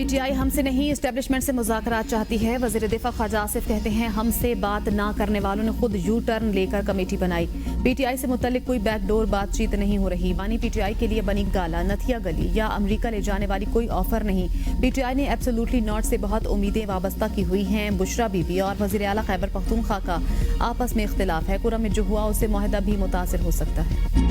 PTI हमसे नहीं establishment से मुज़ाकरात चाहती है। वज़ीर दिफा ख्वाजा आसिफ कहते हैं हमसे बात ना करने वालों ने खुद यू टर्न लेकर कमेटी बनाई। पीटीआई से मुतल्लिक कोई बैकडोर बातचीत नहीं हो रही। बानी पीटीआई के लिए बनी गाला, नथिया गली या अमरीका ले जाने वाली कोई ऑफर नहीं। पीटीआई ने एब्सोल्युटली नॉट से बहुत उम्मीदें वाबस्ता की हुई हैं। बुशरा बीबी और वज़ीर आला खैबर पख्तूनख्वा का आपस में इख्तिलाफ है। कुरम में जो हुआ उससे मुआहदा भी मुतासिर हो सकता है।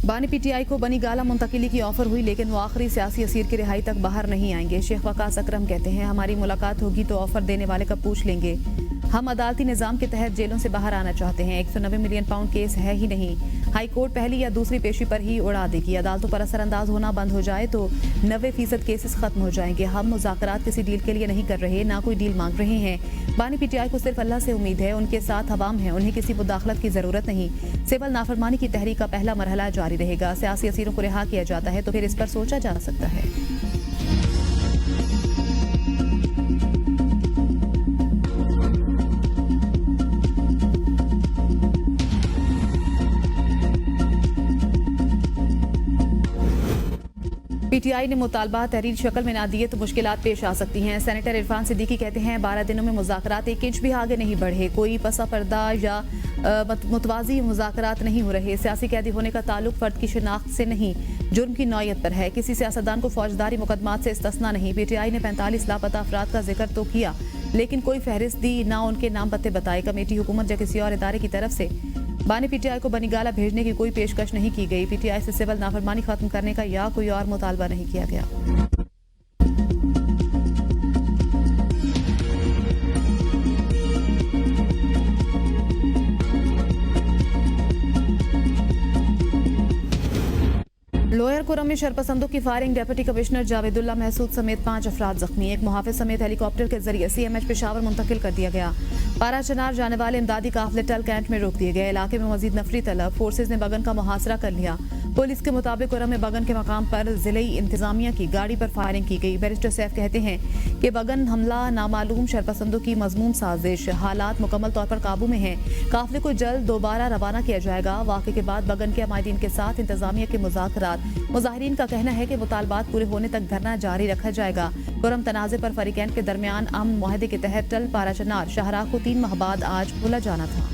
बानी पीटीआई को बनी गाला मुंतकिली की ऑफर हुई, लेकिन वो आखिरी सियासी असीर की रिहाई तक बाहर नहीं आएंगे। शेख वकास अकरम कहते हैं हमारी मुलाकात होगी तो ऑफर देने वाले का पूछ लेंगे। हम अदालती निजाम के तहत जेलों से बाहर आना चाहते हैं। 190 मिलियन पाउंड केस है ही नहीं। हाई कोर्ट पहली या दूसरी पेशी पर ही उड़ा देगी। अदालतों पर असरअंदाज होना बंद हो जाए तो 90% केसेस खत्म हो जाएंगे। हम मुज़ाकरात किसी डील के लिए नहीं कर रहे, ना कोई डील मांग रहे हैं। बानी पीटीआई को सिर्फ अल्लाह से उम्मीद है, उनके साथ अवाम है, उन्हें किसी मुदाखलत की जरूरत नहीं। सिविल नाफरमानी की तहरीक का पहला मरहला जारी रहेगा। सियासी असीरों को रिहा किया जाता है तो फिर इस पर सोचा जा सकता है। पीटीआई ने मुतालबा तहरीर शक्ल में ना दिए तो मुश्किलात पेश आ सकती हैं। सेनेटर इरफान सिद्दीकी कहते हैं 12 दिनों में मुज़ाकरात 1 इंच भी आगे नहीं बढ़े। कोई पसा पर्दा या मुतवाज़ी मुज़ाकरात नहीं हो रहे। सियासी कैदी होने का ताल्लुक फ़र्द की शिनाख्त से नहीं, जुर्म की नौयत पर है। किसी सियासतदान को फौजदारी मुकदमात से इस्तिस्ना नहीं। पीटीआई ने 45 लापता अफराद का जिक्र तो किया, लेकिन कोई फहरिस्त दी ना उनके नाम पत्ते बताए। कमेटी, हुकूमत या किसी और इदारे की तरफ से बानी पीटीआई को बनी गाला भेजने की कोई पेशकश नहीं की गई। पीटीआई से सिविल नाफरमानी खत्म करने का या कोई और मुतालबा नहीं किया गया। लोअर कुरम में शरपसंदों की फायरिंग, डिप्टी कमिश्नर जावेदुल्ला महसूद समेत 5 अफराद जख्मी। एक मुहाफिज समेत हेलीकॉप्टर के जरिए सीएमएच पेशावर मुंतकिल कर दिया गया। पारा चनार जाने वाले इमदादी काफिले टल कैंट में रोक दिए गए। इलाके में मजीद नफरी तलब। फोर्सेज ने बगन का मुहासरा कर लिया। पुलिस के मुताबिक कुरम में बगन के मकाम पर जिले इंतजामिया की गाड़ी पर फायरिंग की गई। बैरिस्टर सैफ कहते हैं कि बगन हमला नामालूम शरपसंदों की मजमूम साजिश। हालात मुकम्मल तौर पर काबू में हैं। काफिले को जल्द दोबारा रवाना किया जाएगा। वाक़े के बाद बगन के अमायदीन के साथ इंतजामिया के मुज़ाकरात। मुजाहिरीन का कहना है कि मुतालबात पूरे होने तक धरना जारी रखा जाएगा। कुरम तनाज़े पर फरीकैन के दरमियान अमन मुआहदे के तहत टल पारा चनार शाहराह को 3 माह बाद आज खोला जाना था।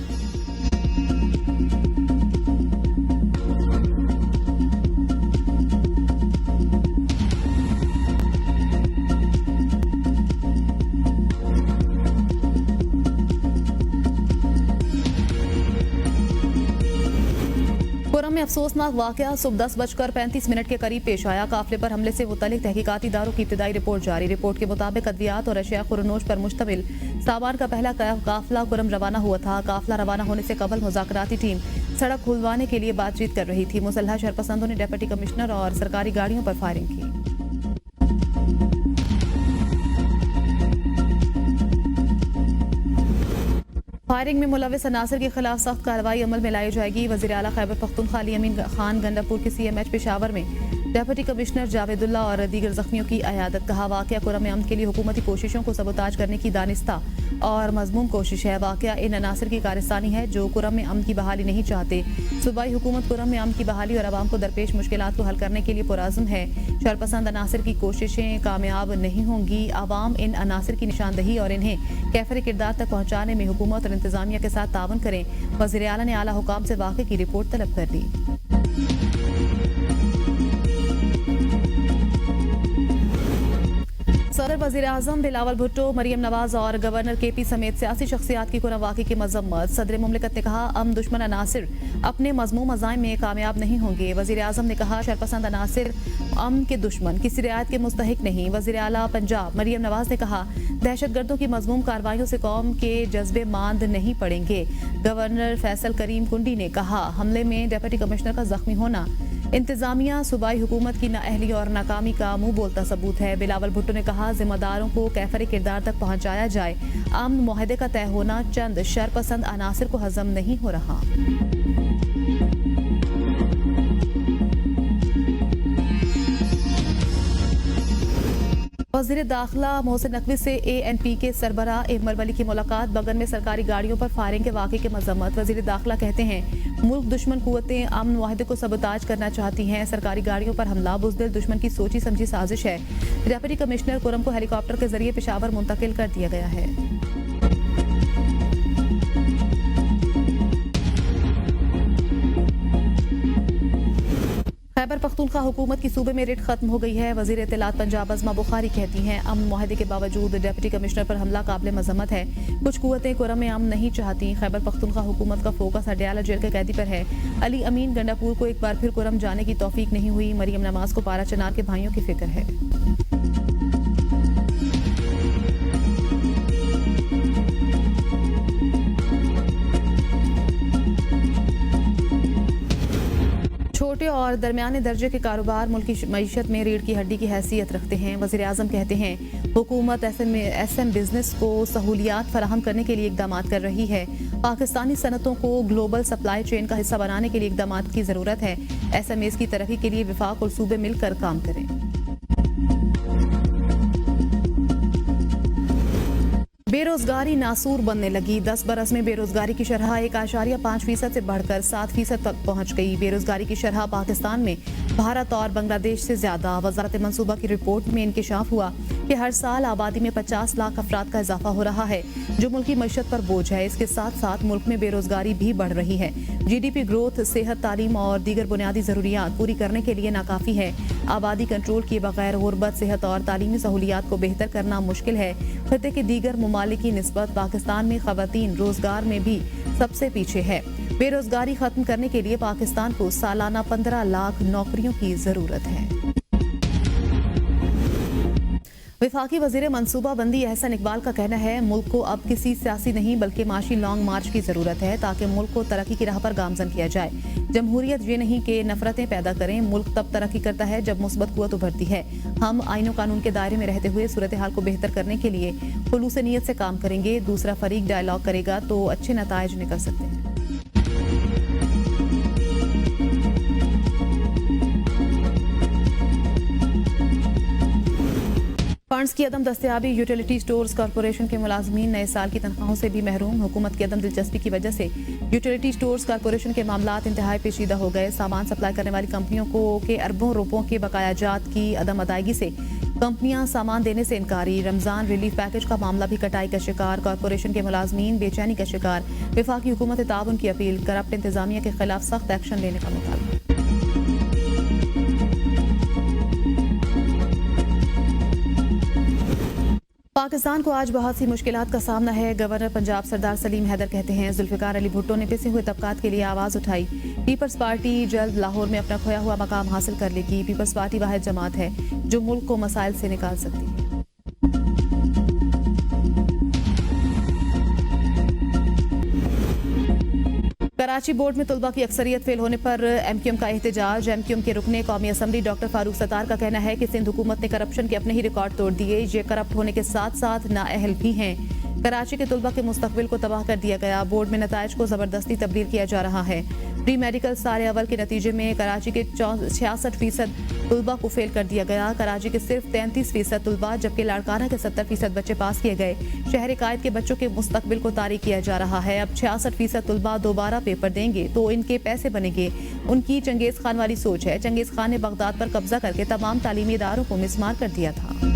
कुरम में अफसोसनाक वाकया सुबह 10:35 के करीब पेश आया। काफिले पर हमले से मुतल्लिक तहकीकाती इदारों की इब्तिदाई रिपोर्ट जारी। रिपोर्ट के मुताबिक अद्वियात और अशिया खुरनोश पर मुश्तमिल सामान का पहला काफिला कुरम रवाना हुआ था। काफिला रवाना होने से कबल मुज़ाकराती टीम सड़क खुलवाने के लिए बातचीत कर रही थी। मुसल्लह शरपसंदों ने डिप्टी कमिश्नर और सरकारी गाड़ियों पर फायरिंग की। फायरिंग में मुलविस अनासर के खिलाफ सख्त कार्रवाई अमल में लाई जाएगी। वज़ीर आला खैबर पख्तूनख्वा अली अमीन खान गंडापुर के सीएमएच पेशावर में डिप्टी कमिश्नर जावेदुल्ला और दीगर जख्मियों की अयादत। कहा वाकया कुरम में अमन के लिए हुकूमती कोशिशों को सबोताज करने की दानिस्ता और मजमूम कोशिश है। वाकया इन अनासर की कारस्तानी है जो कुरम में अमन की बहाली नहीं चाहते। सूबाई हुकूमत कुरम में अमन की बहाली और आवाम को दरपेश मुश्किलात को हल करने के लिए पुरअज़्म है। शरपसंद अनासर की कोशिशें कामयाब नहीं होंगी। आवाम इन अनासर की निशानदही और इन्हें कैफर किरदार तक पहुँचाने में हुकूमत और इंतजामिया के साथ तावन करें। वज़ीर आला ने आला हुकाम से वाक़े की रिपोर्ट तलब कर ली। सदर वज़ीर आज़म बिलावल भुट्टो, मरियम नवाज और गवर्नर केपी समेत सियासी शख्सियात की कुरम वाक़े की मजम्मत। सदर मुमलिकत ने कहा अमन दुश्मन अनासिर अपने मजमूम अज़ाइम में कामयाब नहीं होंगे। वज़ीर आज़म ने कहा शरपसंद अनासिर अमन के दुश्मन, किसी रियायत के मुस्तहिक नहीं। वज़ीर आला पंजाब मरियम नवाज ने कहा दहशतगर्दों की मजमूम कार्रवाइयों से कौम के जज्बे मांद नहीं पड़ेंगे। गवर्नर फैसल करीम कुंडी ने कहा हमले में डिप्टी कमिश्नर का जख्मी होना इंतजामिया सूबाई हुकूमत की नाअहली और नाकामी का मुंह बोलता सबूत है। बिलावल भुट्टो ने कहा जिम्मेदारों को कैफर किरदार तक पहुंचाया जाए। अमन मुआहदे का तय होना चंद शरपसंद अनासिर को हजम नहीं हो रहा। वज़ीर दाखिला मोहसिन नकवी से ANP के सरबराह अहमद वली की मुलाकात। बगन में सरकारी गाड़ियों पर फायरिंग के वाक़े की मजम्मत। वज़ीर दाखिला कहते हैं मुल्क दुश्मन कुव्वतें अमन मुआहदे को सबोताज करना चाहती हैं। सरकारी गाड़ियों पर हमला बुज़दिल दुश्मन की सोची समझी साजिश है। डिप्टी कमिश्नर कुरम को हेलीकॉप्टर के जरिए पेशावर मुंतकिल कर दिया गया है। खैबर पख्तूनख्वा हुकूमत की सूबे में रिट खत्म हो गई है। वज़ीर इत्तलात पंजाब अज़मा बुखारी कहती हैं अमन मुआहदे के बावजूद डिप्टी कमिश्नर पर हमला काबिल मजम्मत है। कुछ कुव्वतें कुरम में अमन नहीं चाहती। खैबर पख्तूनख्वा हुकूमत का फोकस अडयाला जेल के कैदी पर है। अली अमीन गंडापुर को एक बार फिर कुरम जाने की तौफीक नहीं हुई। मरियम नवाज को पारा चनार के भाइयों की फिक्र है। छोटे और दरमियाने दर्जे के कारोबार मुल्क की मईशत में रीढ़ की हड्डी की हैसियत रखते हैं। वज़ीर आज़म कहते हैं हुकूमत SM बिजनेस को सहूलियात फराहम करने के लिए इकदाम कर रही है। पाकिस्तानी सनतों को ग्लोबल सप्लाई चेन का हिस्सा बनाने के लिए इकदाम की ज़रूरत है। SMEs की तरक्की के लिए विफाक और सूबे मिलकर काम करें। बेरोजगारी नासूर बनने लगी। 10 बरस में बेरोजगारी की शरह 1.5% से बढ़कर 7% तक पहुंच गई। बेरोजगारी की शरह पाकिस्तान में भारत और बांग्लादेश से ज्यादा। वजारत मनसूबा की रिपोर्ट में इंकशाफ हुआ कि हर साल आबादी में 50 लाख अफराद का इजाफा हो रहा है, जो मुल्की मईशत पर बोझ है। इसके साथ साथ मुल्क में बेरोजगारी भी बढ़ रही है। GDP ग्रोथ सेहत, तालीम और दीगर बुनियादी जरूरियात पूरी करने के लिए नाकाफी है। आबादी कंट्रोल किए बगैर गुर्बत, सेहत और तालीमी सहूलियात को बेहतर करना मुश्किल है। खित्ते के दीगर ममालिक की निस्बत पाकिस्तान में खवातीन रोजगार में भी सबसे पीछे है। बेरोजगारी खत्म करने के लिए पाकिस्तान को सालाना 15 लाख नौकरियों की जरूरत है। विफाकी वजीर मनसूबाबंदी एहसन इकबाल का कहना है मुल्क को अब किसी सियासी नहीं बल्कि माशी लॉन्ग मार्च की जरूरत है ताकि मुल्क को तरक्की की राह पर गामजन किया जाए। जमहूरियत ये नहीं कि नफरतें पैदा करें। मुल्क तब तरक्की करता है जब मुस्बत कुव्वत उभरती है। हम आईन और कानून के दायरे में रहते हुए सूरत हाल को बेहतर करने के लिए खुलूस नीयत से काम करेंगे। दूसरा फरीक डायलॉग करेगा तो अच्छे नताइज निकल सकते हैं। फंड्स की अदम दस्तयाबी। यूटिलिटी स्टोर्स कॉरपोरेशन के मुलाजमीन नए साल की तनख्वाहों से भी महरूम। हुकूमत की अदम दिलचस्पी की वजह से यूटिलिटी स्टोर्स कॉरपोरेशन के मामलात इंतहाई पेचीदा हो गए। सामान सप्लाई करने वाली कंपनियों को के अरबों रुपयों के बकायाजात की अदम अदायगी से कंपनियां सामान देने से इनकारी। रमजान रिलीफ पैकेज का मामला भी कटाई का शिकार। कॉरपोरेशन के मुलाजमीन बेचैनी का शिकार। विफाकी हुकूमत ताउन की अपील। करप्ट इंतजामिया के खिलाफ सख्त एक्शन लेने का मुतालबा। पाकिस्तान को आज बहुत सी मुश्किलात का सामना है। गवर्नर पंजाब सरदार सलीम हैदर कहते हैं जुल्फिकार अली भुट्टो ने पिसे हुए तबकात के लिए आवाज उठाई। पीपल्स पार्टी जल्द लाहौर में अपना खोया हुआ मकाम हासिल कर लेगी। पीपल्स पार्टी वाहिद जमात है जो मुल्क को मसाइल से निकाल सकती है। कराची बोर्ड में तुलबा की अक्सरियत फेल होने पर MQM का एहतजाज। MQM के रुकने कौमी असम्बली डॉक्टर फारूक सत्तार का कहना है कि सिंध हुकूमत ने करप्शन के अपने ही रिकॉर्ड तोड़ दिए। ये करप्ट होने के साथ साथ नाअहल भी हैं। कराची के तुलबा के मुस्तकबिल को तबाह कर दिया गया। बोर्ड में नताइज को जबरदस्ती तब्दील किया जा रहा है। प्री मेडिकल सारे अवल के नतीजे में कराची के 66% तुलबा को फेल कर दिया गया। कराची के सिर्फ 33% तुलबा जबकि लाड़काना के 70% बच्चे पास किए गए। शहर कायद के बच्चों के मुस्तकबिल को तारीख किया जा रहा है। अब 66% तुलबा दोबारा पेपर देंगे तो इनके पैसे बनेंगे। उनकी चंगेज खान वाली सोच है। चंगेज खान ने बगदाद पर कब्जा करके तमाम तालीमी इदारों को मिसमार कर दिया था।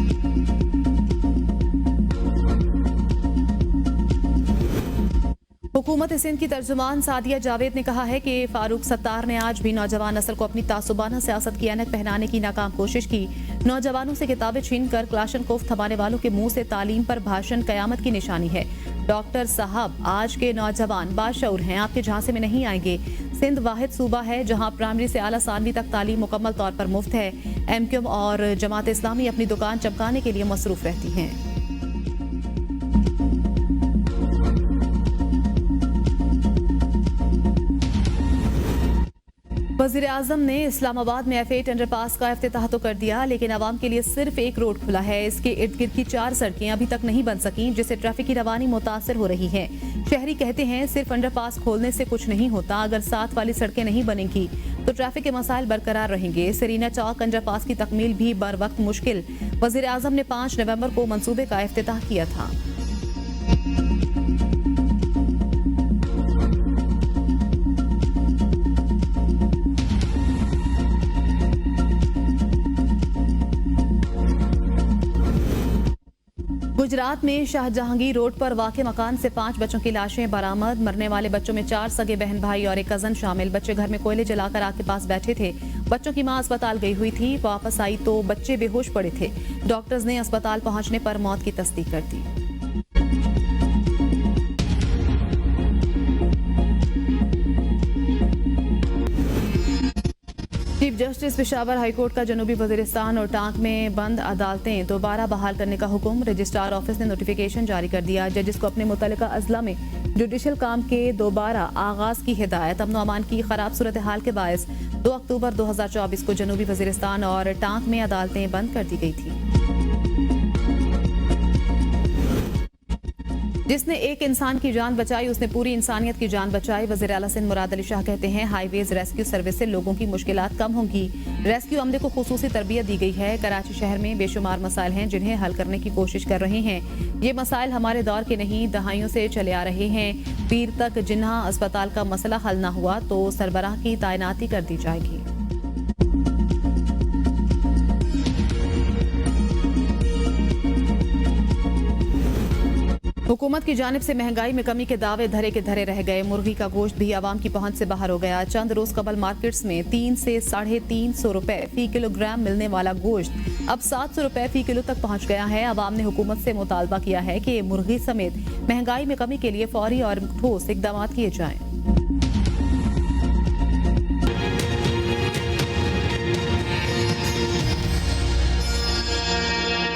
हुकूमत सिंध की तर्जुमान सादिया जावेद ने कहा है कि फारूक सत्तार ने आज भी नौजवान नस्ल को अपनी तासुबाना सियासत की ऐनक पहनाने की नाकाम कोशिश की। नौजवानों से किताबें छीनकर क्लाशनकोफ थमाने वालों के मुंह से तालीम पर भाषण कयामत की निशानी है। डॉक्टर साहब, आज के नौजवान बाशऊर हैं, आपके झांसे में नहीं आएंगे। सिंध वाहिद सूबा है जहां प्राइमरी से आला सानवी तक तालीम मुकम्मल तौर पर मुफ्त है। MQM और जमात इस्लामी अपनी दुकान चमकाने के लिए मसरूफ रहती हैं। वजीर आजम ने इस्लामाबाद में F8 अंडरपास का इफ्तिताह तो कर दिया, लेकिन आवाम के लिए सिर्फ एक रोड खुला है। इसके इर्द गिर्द की 4 सड़कें अभी तक नहीं बन सकी, जिससे ट्रैफिक की रवानी मुतासर हो रही है। शहरी कहते हैं सिर्फ अंडरपास खोलने से कुछ नहीं होता, अगर साथ वाली सड़कें नहीं बनेंगी तो ट्रैफिक के मसाइल बरकरार रहेंगे। सरीना चौक अंडरपास की तकमील भी बर वक्त मुश्किल। वजीर आजम ने 5 नवंबर को मंसूबे का इफ्तिताह किया था। गुजरात में शाहजहांगीर रोड पर वाक़े मकान से 5 बच्चों की लाशें बरामद। मरने वाले बच्चों में 4 सगे बहन भाई और एक कजन शामिल। बच्चे घर में कोयले जलाकर आग के पास बैठे थे। बच्चों की मां अस्पताल गई हुई थी, वापस आई तो बच्चे बेहोश पड़े थे। डॉक्टर्स ने अस्पताल पहुंचने पर मौत की तस्दीक कर दी। चीफ जस्टिस पेशावर हाईकोर्ट का जनूबी वजीरिस्तान और टांक में बंद अदालतें दोबारा बहाल करने का हुक्म। रजिस्ट्रार ऑफिस ने नोटिफिकेशन जारी कर दिया। जजिस को अपने मुतल्लिका अजला में जुडिशल काम के दोबारा आगाज की हिदायत। अमन अमान की खराब सूरत हाल के बायस 2 अक्टूबर 2024 को जनूबी वजीरिस्तान और टांक में अदालतें बंद कर दी गई थी। जिसने एक इंसान की जान बचाई उसने पूरी इंसानियत की जान बचाई। वज़ीर आला सिंध मुराद अली शाह कहते हैं हाईवेज रेस्क्यू सर्विस से लोगों की मुश्किलात कम होंगी। रेस्क्यू अमले को खुसूसी तरबियत दी गई है। कराची शहर में बेशुमार मसाइल हैं जिन्हें हल करने की कोशिश कर रहे हैं। ये मसाइल हमारे दौर के नहीं, दहाइयों से चले आ रहे हैं। पीर तक जिन्हा अस्पताल का मसला हल न हुआ तो सरबराह की तैनाती कर दी जाएगी। हुकूमत की जानिब से महंगाई में कमी के दावे धरे के धरे रह गए। मुर्गी का गोश्त भी आवाम की पहुंच से बाहर हो गया। चंद रोज कबल मार्केट्स में 3 से 350 रुपए फी किलोग्राम मिलने वाला गोश्त अब 700 रुपए फी किलो तक पहुंच गया है। आवाम ने हुकूमत से मुतालबा किया है कि मुर्गी समेत महंगाई में कमी के लिए फौरी और ठोस इकदाम किए जाएं।